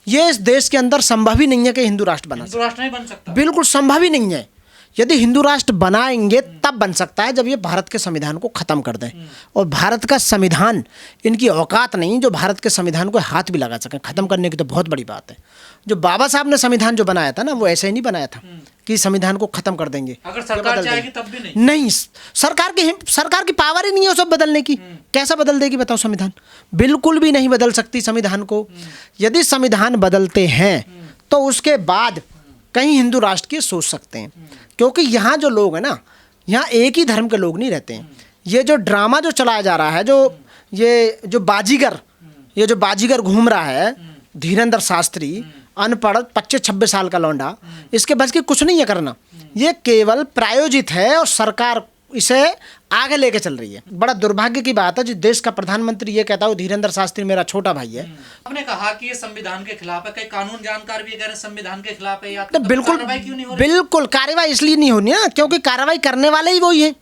ये इस देश के अंदर संभव ही नहीं है कि हिंदू राष्ट्र बना हिंदू राष्ट्र नहीं बन सकता। बिल्कुल संभव ही नहीं है। यदि हिंदू राष्ट्र बनाएंगे तब बन सकता है जब ये भारत के संविधान को ख़त्म कर दें। और भारत का संविधान, इनकी औकात नहीं जो भारत के संविधान को हाथ भी लगा सकें। ख़त्म करने की तो बहुत बड़ी बात है। जो बाबा साहब ने संविधान जो बनाया था ना, वो ऐसे ही नहीं बनाया था कि संविधान को ख़त्म कर देंगे। अगर सरकार चाहेगी तब भी नहीं। सरकार की पावर ही नहीं है उसे बदलने की। कैसा बदल देगी बताओ संविधान? बिल्कुल भी नहीं बदल सकती संविधान को। यदि संविधान बदलते हैं तो उसके बाद कहीं हिंदू राष्ट्र की सोच सकते हैं, क्योंकि यहाँ जो लोग हैं ना, यहाँ एक ही धर्म के लोग नहीं रहते हैं। ये जो ड्रामा जो चलाया जा रहा है, जो बाजीगर घूम रहा है, धीरेंद्र शास्त्री, अनपढ़ 25-26 साल का लौंडा, इसके बस की कुछ नहीं है करना। ये केवल प्रायोजित है और सरकार इसे आगे लेके चल रही है। बड़ा दुर्भाग्य की बात है जिस देश का प्रधानमंत्री ये कहता है धीरेंद्र शास्त्री मेरा छोटा भाई है। आपने कहा कि ये संविधान के खिलाफ है, कई कानून जानकार भी कह रहे हैं संविधान के खिलाफ है। तो बिल्कुल कार्रवाई इसलिए नहीं होनी ना, क्योंकि कार्रवाई करने वाले ही वही हैं।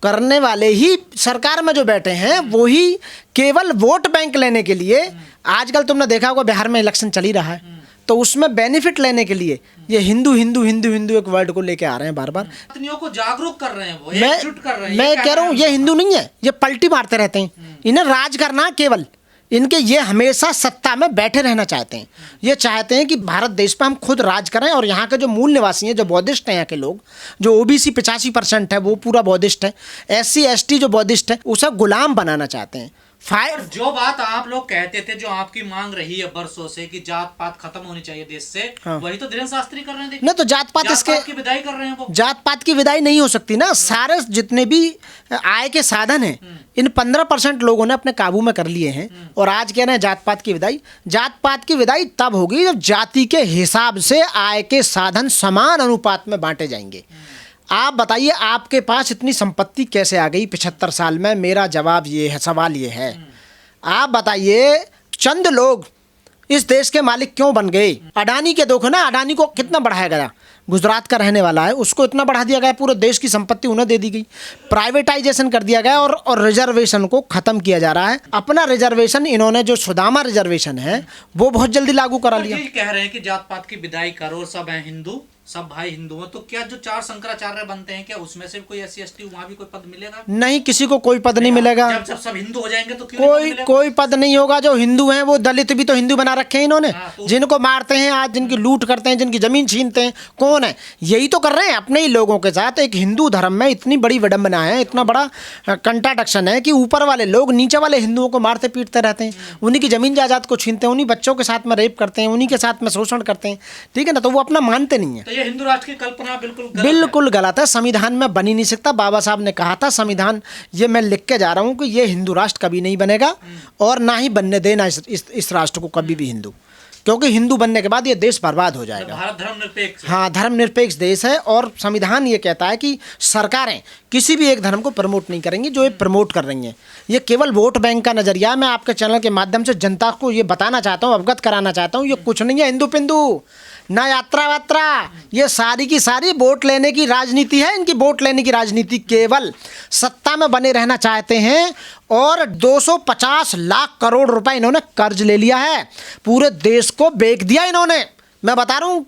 करने वाले ही सरकार में जो बैठे हैं वो ही केवल वोट बैंक लेने के लिए। आजकल तुमने देखा होगा बिहार में इलेक्शन चल ही रहा है, तो उसमें बेनिफिट लेने के लिए ये हिंदू एक वर्ड को लेके आ रहे हैं बार बार। पत्नियों को जागरूक कर रहे हैं, वो एकजुट कर रहे हैं। मैं कह रहा हूँ ये हिंदू नहीं है, ये पलटी मारते रहते हैं। इन्हें राज करना केवल इनके, ये हमेशा सत्ता में बैठे रहना चाहते हैं। ये चाहते हैं कि भारत देश पे हम खुद राज करें और यहाँ के जो मूल निवासी हैं, जो बौद्धिस्ट हैं, यहाँ के लोग जो ओबीसी 85% है वो पूरा बौद्धिस्ट है, SC ST जो बौद्धिस्ट है उसे गुलाम बनाना चाहते हैं। जो बात आप लोग कहते थे, जो आपकी मांग रही है बरसों से कि जात पात खत्म होनी चाहिए देश से, वही तो धीरेंद्र शास्त्री कर रहे हैं। नहीं तो जात पात की विदाई कर रहे हैं वो। जात पात की विदाई नहीं हो सकती ना। सारे जितने भी आय के साधन हैं इन 15% लोगों ने अपने काबू में कर लिए हैं और आज कह रहे हैं जात पात की विदाई। जात पात की विदाई तब होगी जब जाति के हिसाब से आय के साधन समान अनुपात में बांटे जाएंगे। आप बताइए आपके पास इतनी संपत्ति कैसे आ गई 75 साल में? मेरा जवाब ये है, सवाल ये है, आप बताइए चंद लोग इस देश के मालिक क्यों बन गए? अडानी के देखो ना, अडानी को कितना बढ़ाया गया। गुजरात का रहने वाला है, उसको इतना बढ़ा दिया गया, पूरे देश की संपत्ति उन्हें दे दी गई, प्राइवेटाइजेशन कर दिया गया और रिजर्वेशन को खत्म किया जा रहा है। अपना रिजर्वेशन इन्होंने जो सुदामा रिजर्वेशन है वो बहुत जल्दी लागू करा लिया। कह रहे हैं कि जात पात की विदाई करो, सब है हिंदू, सब भाई हिंदू हैं, तो क्या जो 4 शंकराचार्य बनते हैं क्या उसमें से कोई SC ST वहाँ भी कोई पद मिलेगा? नहीं, किसी को कोई पद नहीं मिलेगा। जब सब हिंदू हो जाएंगे तो कोई पद नहीं होगा। जो हिंदू हैं वो दलित भी तो हिंदू बना रखे हैं इन्होंने। जिनको मारते हैं आज, जिनकी लूट करते हैं, जिनकी जमीन छीनते हैं, कौन है? यही तो कर रहे हैं अपने ही लोगों के साथ। एक हिंदू धर्म में इतनी बड़ी विडंबना है, इतना बड़ा कंट्राडिक्शन है कि ऊपर वाले लोग नीचे वाले हिंदुओं को मारते पीटते रहते हैं, उन्हीं की जमीन जायदाद को छीनते हैं, उन्हीं बच्चों के साथ में रेप करते हैं, उन्हीं के साथ में शोषण करते हैं। ठीक है ना, तो वो अपना मानते नहीं है। ये हिंदू राष्ट्र की कल्पना बिल्कुल गलत है। संविधान में बन ही नहीं सकता। बाबा साहब ने कहा था संविधान, ये मैं लिख के जा रहा हूँ कि ये हिंदू राष्ट्र कभी नहीं बनेगा और ना ही बनने देना इस राष्ट्र को कभी भी हिंदू, क्योंकि हिंदू बनने के बाद ये देश बर्बाद हो जाएगा। भारत धर्मनिरपेक्ष, हाँ, धर्मनिरपेक्ष देश है और संविधान ये कहता है कि सरकारें किसी भी एक धर्म को प्रमोट नहीं करेंगी जो ये प्रमोट कर रही हैं। ये केवल वोट बैंक का नजरिया। मैं आपके चैनल के माध्यम से जनता को ये बताना चाहता हूँ, अवगत कराना चाहता हूँ, ये कुछ नहीं है हिंदू पिंदू, ना यात्रा वात्रा। ये सारी की सारी वोट लेने की राजनीति है। इनकी वोट लेने की राजनीति, केवल सत्ता में बने रहना चाहते हैं और 250 लाख करोड़ रुपए इन्होंने कर्ज ले लिया है। पूरे देश को बेच दिया इन्होंने। मैं बता रहा हूँ,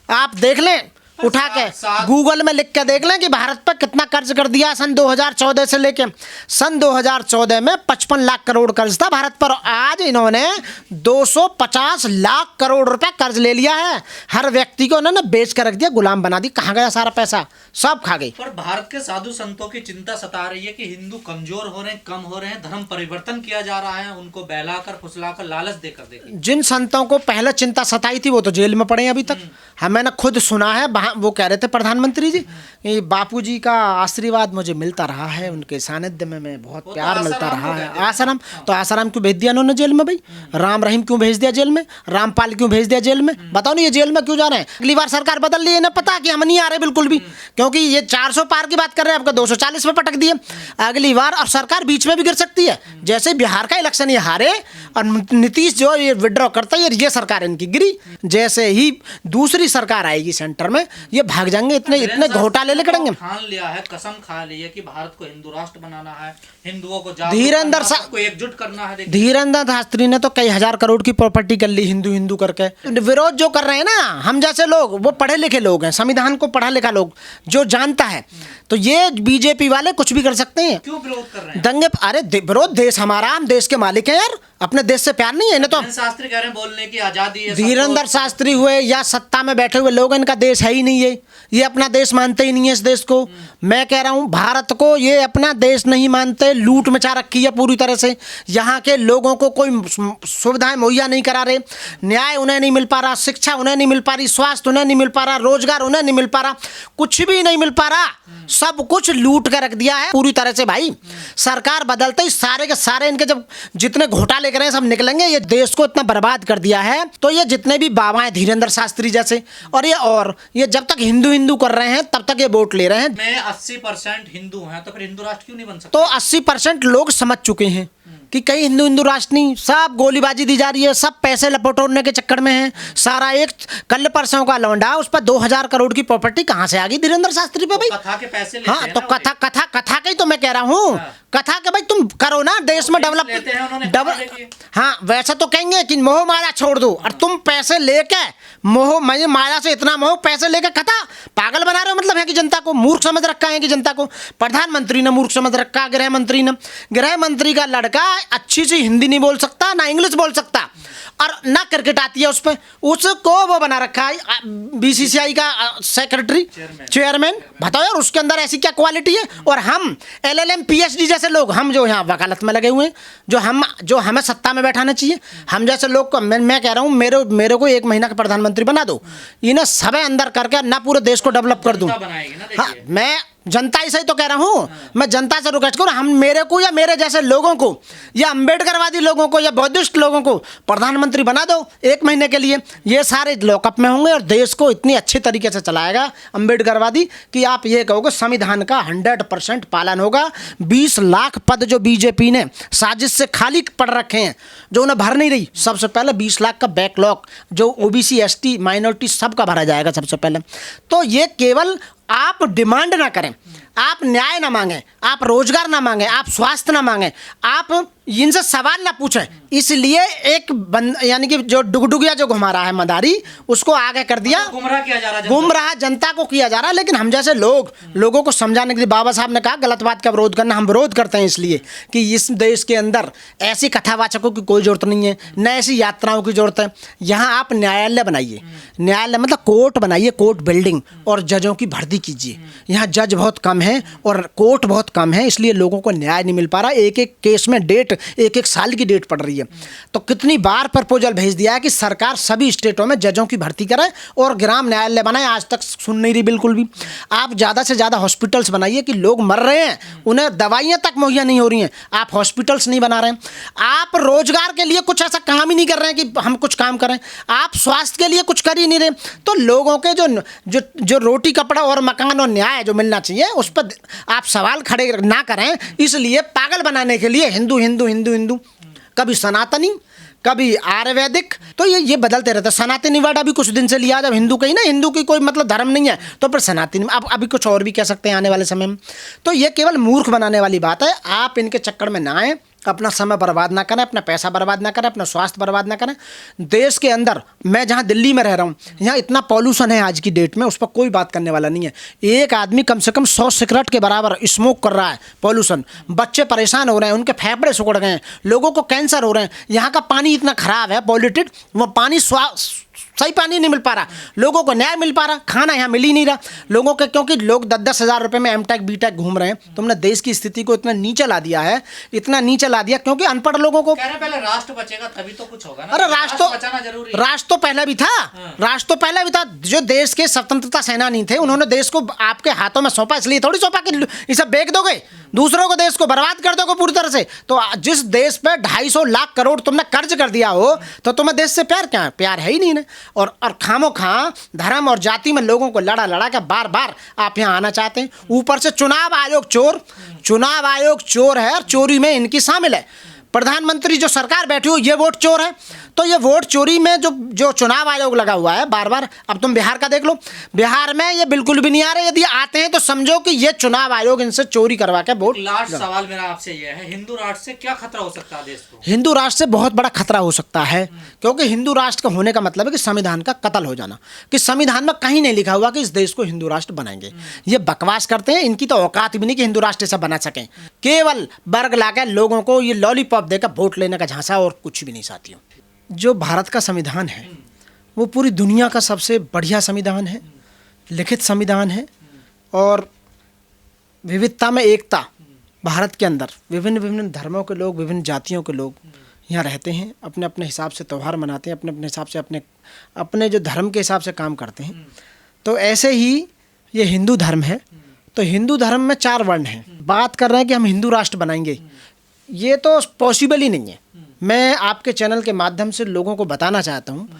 आप देख लें, उठा के गूगल में लिख के देख लें कि भारत पर कितना कर्ज कर दिया सन 2014 से लेके। सन 2014 में 55 लाख करोड़ कर्ज था भारत पर। आज इन्होंने 250 लाख करोड़ रुपए कर्ज ले लिया है। हर व्यक्ति को उन्होंने बेच कर रख दिया, गुलाम बना दी। कहाँ गया सारा पैसा? सब खा गई। पर भारत के साधु संतों की चिंता सता रही है कि हिंदू कमजोर हो रहे हैं, कम हो रहे हैं, धर्म परिवर्तन किया जा रहा है, उनको बहलाकर फुसलाकर लालच देकर। देखिए, जिन संतों को पहले चिंता सताई थी वो तो जेल में पड़े हैं अभी तक। मैंने खुद सुना है, वो कह रहे थे प्रधानमंत्री जी, बापूजी का आशीर्वाद मुझे मिलता रहा है, उनके सानिध्य में मैं बहुत प्यार मिलता रहा है। आसाराम, तो आसाराम क्यों भेज दिया उन्होंने जेल में भाई? राम रहीम क्यों भेज दिया जेल में? रामपाल क्यों भेज दिया जेल में? बताओ ना, ये जेल में क्यों जा रहे हैं? अगली बार सरकार बदल ली, इन्हें पता कि हम नहीं आ रहे बिल्कुल भी, क्योंकि ये 400 पार की बात कर रहे हैं, आपका 240 पे पटक दिए अगली बार। और सरकार बीच में भी गिर सकती है। जैसे बिहार का इलेक्शन ये हारे और नीतीश जो ये विड्रॉ करता है, ये सरकार इनकी गिरी। जैसे ही दूसरी सरकार आएगी सेंटर में, ये भाग जाएंगे, इतने घोटाले लेके करेंगे। ठान लिया है, कसम खा ली है कि भारत को हिंदू राष्ट्र बनाना है, हिंदुओं को धीरेंद्र को एकजुट करना है। धीरेंद्र शास्त्री ने तो कई हजार करोड़ की प्रॉपर्टी कर ली हिंदू हिंदू करके। विरोध जो कर रहे हैं ना हम जैसे लोग, वो पढ़े लिखे लोग हैं, संविधान को पढ़ा लिखा लोग जो जानता है, तो ये बीजेपी वाले कुछ भी कर सकते हैं। क्यों विरोध कर रहे हैं? दंगे, अरे विरोध, देश हमारा, हम देश के मालिक हैं यार, अपने देश से प्यार नहीं है इन्हें तो। शास्त्री कह रहे हैं बोलने की आजादी है। धीरेंद्र शास्त्री हुए या सत्ता में बैठे हुए लोग, इनका देश है ही नहीं है, ये अपना देश मानते ही नहीं है इस देश को। मैं कह रहा हूँ भारत को ये अपना देश नहीं मानते, लूट मचा रखी है पूरी तरह से। यहाँ के लोगों को कोई सुविधाएं मुहैया नहीं करा रहे, न्याय उन्हें नहीं मिल पा रहा, शिक्षा उन्हें नहीं मिल पा रही, स्वास्थ्य उन्हें नहीं मिल पा रहा, रोजगार उन्हें नहीं मिल पा रहा, कुछ भी नहीं मिल पा रहा, सब कुछ लूट कर रख दिया है पूरी तरह से। भाई सरकार बदलते ही सारे के सारे इनके जब जितने घोटाले करें सब निकलेंगे। ये देश को इतना बर्बाद कर दिया है। तो ये जितने भी बाबा हैं धीरेंद्र शास्त्री जैसे, और ये जब तक हिंदू हिंदू कर रहे हैं तब तक ये वोट ले रहे हैं। मैं 80% हिंदू हैं, तो फिर हिंदू राष्ट्र क्यों नहीं बन सकता? तो 80% लोग समझ चुके हैं कि कहीं हिंदू हिंदू राष्ट्र नहीं, सब गोलीबाजी दी जा रही है, सब पैसे लपटोड़ने के चक्कर में है। सारा एक कल परसों का लौंडा, उस पर 2000 करोड़ की प्रॉपर्टी कहाँ से आ गई धीरेंद्र शास्त्री पे? भाई कथा के पैसे लेते हाँ, हैं तो ना कथा का ही तो मैं कह रहा हूँ। कथा के भाई तुम करो ना, देश में डेवलप। हाँ वैसा तो कहेंगे कि मोह माया छोड़ दो, और तुम पैसे लेके मोह माया से इतना मोह पैसे लेके कथा पागल बना रहे हो। मतलब है कि जनता को मूर्ख समझ रखा है, कि जनता को प्रधानमंत्री ने मूर्ख समझ रखा, गृह मंत्री का लड़का अच्छी सी हिंदी नहीं बोल सकता, ना इंग्लिश बोल सकता, और ना क्रिकेट आती है उस पर, उसको वो बना रखा है बीसीसीआई का सेक्रेटरी चेयरमैन। बताओ यार उसके अंदर ऐसी क्या क्वालिटी है? और हम LLM PhD जैसे लोग, हम जो यहाँ वकालत में लगे हुए हैं, जो हमें सत्ता में बैठाना चाहिए, हम जैसे लोग को मैं कह रहा हूँ मेरे को 1 महीना का प्रधानमंत्री बना दो, इन्हें सब अंदर करके ना पूरे देश को डेवलप कर दूँ। हाँ मैं जनता ही सही तो कह रहा हूँ, मैं जनता से रिक्वेस्ट करूँ, हम मेरे को या मेरे जैसे लोगों को या अम्बेडकरवादी लोगों को या बौद्धिस्ट लोगों को प्रधानमंत्री बना दो 1 महीने के लिए। ये सारे लॉकअप में होंगे और देश को इतनी अच्छे तरीके से चलाएगा अम्बेडकरवादी कि आप ये कहोगे संविधान का 100% पालन होगा। 20 लाख पद जो बीजेपी ने साजिश से खाली पड़ रखे हैं, जो उन्हें भर नहीं रही, सबसे पहले 20 लाख का बैकलॉग जो OBC ST माइनॉरिटी सबका भरा जाएगा सबसे पहले। तो ये केवल आप डिमांड ना करें, आप न्याय ना मांगें, आप रोजगार ना मांगें, आप स्वास्थ्य ना मांगें, आप इनसे सवाल ना पूछें, इसलिए एक यानी कि जो डुगडुगिया जो घुमा रहा है मदारी, उसको आगे कर दिया, गुमराह जनता को किया जा रहा है। लेकिन हम जैसे लोगों को समझाने के लिए, बाबा साहब ने कहा गलत बात का विरोध करना, हम विरोध करते हैं इसलिए कि इस देश के अंदर ऐसी कथावाचकों की कोई जरूरत नहीं है, न ऐसी यात्राओं की जरूरत है। यहाँ आप न्यायालय बनाइए, न्यायालय मतलब कोर्ट बनाइए, कोर्ट बिल्डिंग, और जजों की भर्ती कीजिए। यहाँ जज बहुत कम है और कोर्ट बहुत कम है, इसलिए लोगों को न्याय नहीं मिल पा रहा। एक एक केस में डेट 1-1 साल की डेट पड़ रही है। तो कितनी बार प्रपोजल भेज दिया है कि सरकार सभी स्टेटों में जजों की भर्ती कराए और ग्राम न्यायालय बनाए, आज तक सुन नहीं रही बिल्कुल भी। आप ज़्यादा से ज़्यादा हॉस्पिटल्स बनाइए कि लोग मर रहे हैं, उन्हें दवाइयाँ तक मुहैया नहीं हो रही हैं, आप हॉस्पिटल्स नहीं बना रहे हैं। आप रोजगार के लिए कुछ ऐसा काम ही नहीं कर रहे हैं कि हम कुछ काम करें, आप स्वास्थ्य के लिए कुछ कर ही नहीं रहे। तो लोगों के जो रोटी कपड़ा और मकान और न्याय जो मिलना चाहिए उस पर आप सवाल खड़े ना करें, इसलिए पागल बनाने के लिए हिंदू हिंदू हिंदू हिंदू, कभी सनातनी कभी आयुर्वेदिक, तो ये बदलते रहते हैं। सनातनी वर्ड अभी कुछ दिन से लिया, जब हिंदू कहीं ना हिंदू की कोई मतलब धर्म नहीं है तो फिर सनातनी, अब अभी कुछ और भी कह सकते हैं आने वाले समय में। तो ये केवल मूर्ख बनाने वाली बात है। आप इनके चक्कर में ना आए, अपना समय बर्बाद ना करें, अपना पैसा बर्बाद ना करें, अपना स्वास्थ्य बर्बाद ना करें। देश के अंदर, मैं जहाँ दिल्ली में रह रहा हूँ, यहाँ इतना पॉल्यूशन है आज की डेट में, उस पर कोई बात करने वाला नहीं है। एक आदमी कम से कम 100 सिगरेट के बराबर स्मोक कर रहा है, पॉल्यूशन। बच्चे परेशान हो रहे हैं, उनके फेफड़े सिकुड़ गए हैं, लोगों को कैंसर हो रहे हैं। यहाँ का पानी इतना खराब है, पॉल्यूटेड, वो पानी सही पानी नहीं मिल पा रहा, लोगों को न्याय मिल पा रहा, खाना यहाँ मिल ही नहीं रहा लोगों के, क्योंकि लोग 10-10 हज़ार रुपये में एमटेक बीटेक घूम रहे हैं। तुमने देश की स्थिति को इतना नीचे ला दिया है, इतना नीचे ला दिया, क्योंकि अनपढ़ लोगों को पहले राष्ट्र बचेगा तभी तो कुछ होगा ना। अरे राष्ट्र बचाना जरूरी है। राष्ट्र तो पहले भी था, राष्ट्र तो पहले भी था। जो देश के स्वतंत्रता सेनानी थे, उन्होंने देश को आपके हाथों में सौंपा, इसलिए थोड़ी सौंपा कि इसे बेच दोगे, दूसरों को देश को बर्बाद कर दोगे पूरी तरह से। तो जिस देश पे 250 लाख करोड़ तुमने कर्ज कर दिया हो, तो तुम्हें देश से प्यार क्या है? प्यार है ही नहीं ना। और खामो खा धर्म और जाति में लोगों को लड़ा के बार बार आप यहाँ आना चाहते हैं। ऊपर से चुनाव आयोग चोर है और चोरी में इनकी शामिल है। प्रधानमंत्री जो सरकार बैठी हो ये वोट चोर है। तो ये वोट चोरी में जो चुनाव आयोग लगा हुआ है बार बार, अब तुम बिहार का देख लो, बिहार में ये बिल्कुल भी नहीं आ रहे। यदि आते हैं तो समझो कि ये चुनाव आयोग इनसे चोरी करवा के वोट। लास्ट सवाल मेरा आपसे ये है, हिंदू राष्ट्र से क्या खतरा हो सकता है देश को? हिंदू राष्ट्र से बहुत बड़ा खतरा हो सकता है, क्योंकि हिंदू राष्ट्र का होने का मतलब है कि संविधान का कत्ल हो जाना, कि संविधान में कहीं नहीं लिखा हुआ कि इस देश को हिंदू राष्ट्र बनाएंगे। ये बकवास करते हैं, इनकी तो औकात भी नहीं कि हिंदू राष्ट्र ऐसा बना सकें। केवल वर्ग लाकर लोगों को ये लॉलीपॉप देकर वोट लेने का झांसा और कुछ भी नहीं। साथियों, जो भारत का संविधान है वो पूरी दुनिया का सबसे बढ़िया संविधान है, लिखित संविधान है, और विविधता में एकता। भारत के अंदर विभिन्न विभिन्न धर्मों के लोग, विभिन्न जातियों के लोग यहाँ रहते हैं, अपने अपने हिसाब से त्यौहार मनाते हैं, अपने अपने हिसाब से अपने जो धर्म के हिसाब से काम करते हैं। तो ऐसे ही ये हिंदू धर्म है। तो हिंदू धर्म में 4 वर्ण हैं। बात कर रहे हैं कि हम हिंदू राष्ट्र बनाएंगे, ये तो पॉसिबल ही नहीं है। मैं आपके चैनल के माध्यम से लोगों को बताना चाहता हूँ